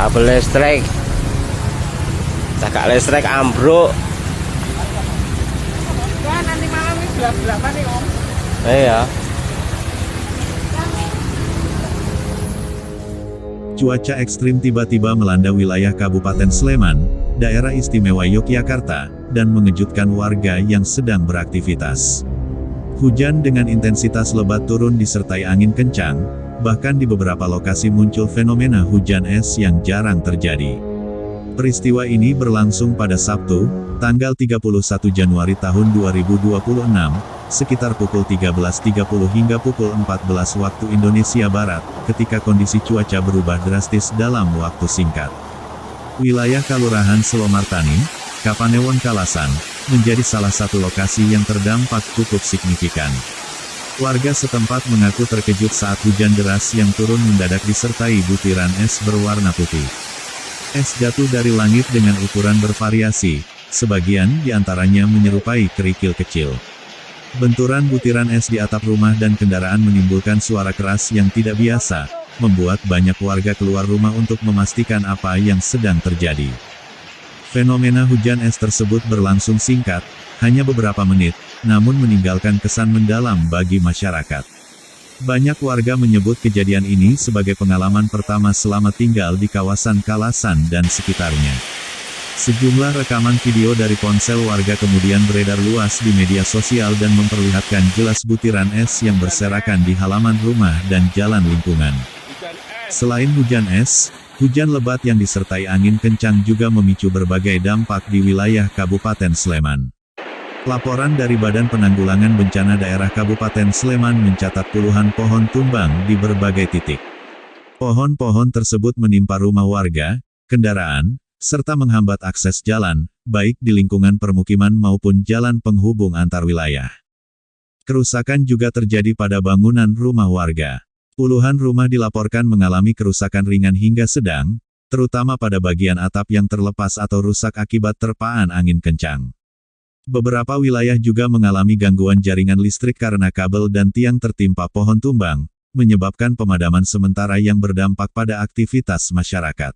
kabel listrik, cagak listrik ambruk. Wah, nanti malam ini gelap-gelap nih Om. Iya. Cuaca ekstrim tiba-tiba melanda wilayah Kabupaten Sleman, Daerah Istimewa Yogyakarta, dan mengejutkan warga yang sedang beraktivitas. Hujan dengan intensitas lebat turun disertai angin kencang, bahkan di beberapa lokasi muncul fenomena hujan es yang jarang terjadi. Peristiwa ini berlangsung pada Sabtu, tanggal 31 Januari tahun 2026, sekitar pukul 13.30 hingga pukul 14 waktu Indonesia Barat, ketika kondisi cuaca berubah drastis dalam waktu singkat. Wilayah Kelurahan Selomartani, Kapanewon Kalasan, menjadi salah satu lokasi yang terdampak cukup signifikan. Warga setempat mengaku terkejut saat hujan deras yang turun mendadak disertai butiran es berwarna putih. Es jatuh dari langit dengan ukuran bervariasi, sebagian diantaranya menyerupai kerikil kecil. Benturan butiran es di atap rumah dan kendaraan menimbulkan suara keras yang tidak biasa, membuat banyak warga keluar rumah untuk memastikan apa yang sedang terjadi. Fenomena hujan es tersebut berlangsung singkat, hanya beberapa menit, namun meninggalkan kesan mendalam bagi masyarakat. Banyak warga menyebut kejadian ini sebagai pengalaman pertama selama tinggal di kawasan Kalasan dan sekitarnya. Sejumlah rekaman video dari ponsel warga kemudian beredar luas di media sosial dan memperlihatkan jelas butiran es yang berserakan di halaman rumah dan jalan lingkungan. Selain hujan es, hujan lebat yang disertai angin kencang juga memicu berbagai dampak di wilayah Kabupaten Sleman. Laporan dari Badan Penanggulangan Bencana Daerah Kabupaten Sleman mencatat puluhan pohon tumbang di berbagai titik. Pohon-pohon tersebut menimpa rumah warga, kendaraan, serta menghambat akses jalan, baik di lingkungan permukiman maupun jalan penghubung antar wilayah. Kerusakan juga terjadi pada bangunan rumah warga. Puluhan rumah dilaporkan mengalami kerusakan ringan hingga sedang, terutama pada bagian atap yang terlepas atau rusak akibat terpaan angin kencang. Beberapa wilayah juga mengalami gangguan jaringan listrik karena kabel dan tiang tertimpa pohon tumbang, menyebabkan pemadaman sementara yang berdampak pada aktivitas masyarakat.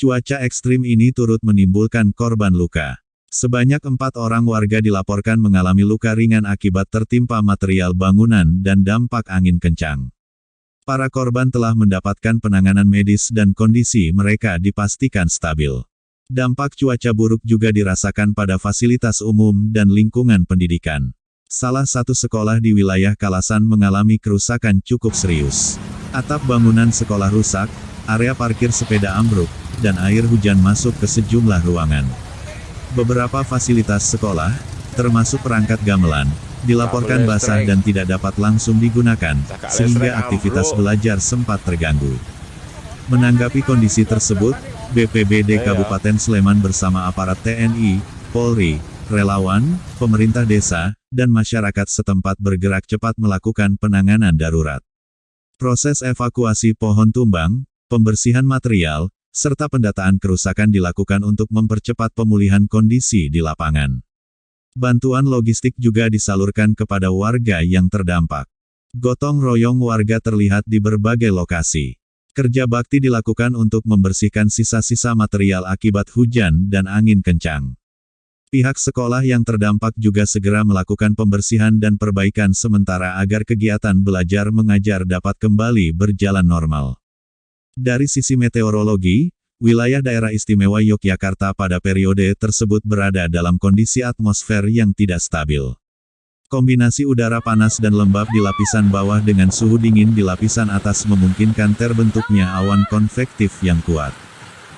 Cuaca ekstrim ini turut menimbulkan korban luka. Sebanyak 4 orang warga dilaporkan mengalami luka ringan akibat tertimpa material bangunan dan dampak angin kencang. Para korban telah mendapatkan penanganan medis dan kondisi mereka dipastikan stabil. Dampak cuaca buruk juga dirasakan pada fasilitas umum dan lingkungan pendidikan. Salah satu sekolah di wilayah Kalasan mengalami kerusakan cukup serius. Atap bangunan sekolah rusak, area parkir sepeda ambruk, dan air hujan masuk ke sejumlah ruangan. Beberapa fasilitas sekolah, termasuk perangkat gamelan, dilaporkan basah dan tidak dapat langsung digunakan, sehingga aktivitas belajar sempat terganggu. Menanggapi kondisi tersebut, BPBD Kabupaten Sleman bersama aparat TNI, Polri, relawan, pemerintah desa, dan masyarakat setempat bergerak cepat melakukan penanganan darurat. Proses evakuasi pohon tumbang, pembersihan material, serta pendataan kerusakan dilakukan untuk mempercepat pemulihan kondisi di lapangan. Bantuan logistik juga disalurkan kepada warga yang terdampak. Gotong royong warga terlihat di berbagai lokasi. Kerja bakti dilakukan untuk membersihkan sisa-sisa material akibat hujan dan angin kencang. Pihak sekolah yang terdampak juga segera melakukan pembersihan dan perbaikan sementara agar kegiatan belajar mengajar dapat kembali berjalan normal. Dari sisi meteorologi, wilayah Daerah Istimewa Yogyakarta pada periode tersebut berada dalam kondisi atmosfer yang tidak stabil. Kombinasi udara panas dan lembab di lapisan bawah dengan suhu dingin di lapisan atas memungkinkan terbentuknya awan konvektif yang kuat.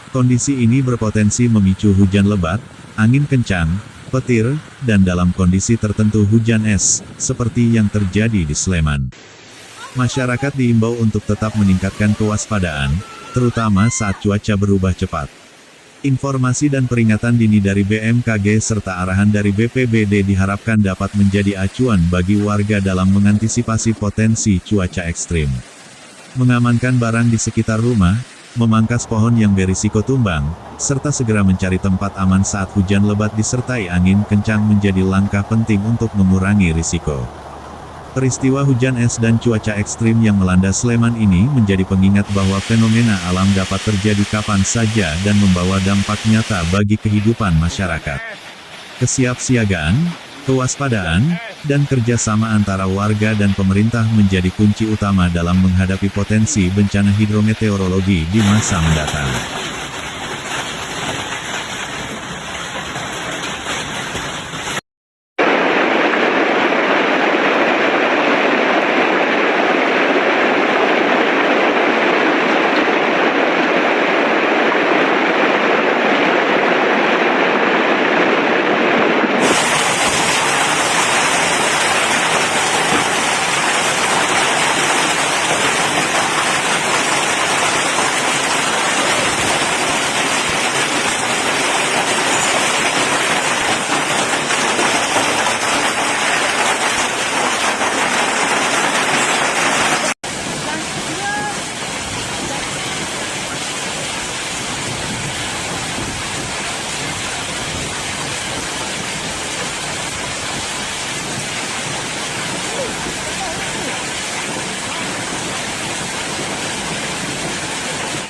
Kondisi ini berpotensi memicu hujan lebat, angin kencang, petir, dan dalam kondisi tertentu hujan es, seperti yang terjadi di Sleman. Masyarakat diimbau untuk tetap meningkatkan kewaspadaan, terutama saat cuaca berubah cepat. Informasi dan peringatan dini dari BMKG serta arahan dari BPBD diharapkan dapat menjadi acuan bagi warga dalam mengantisipasi potensi cuaca ekstrim. Mengamankan barang di sekitar rumah, memangkas pohon yang berisiko tumbang, serta segera mencari tempat aman saat hujan lebat disertai angin kencang menjadi langkah penting untuk mengurangi risiko. Peristiwa hujan es dan cuaca ekstrim yang melanda Sleman ini menjadi pengingat bahwa fenomena alam dapat terjadi kapan saja dan membawa dampak nyata bagi kehidupan masyarakat. Kesiapsiagaan, kewaspadaan, dan kerjasama antara warga dan pemerintah menjadi kunci utama dalam menghadapi potensi bencana hidrometeorologi di masa mendatang.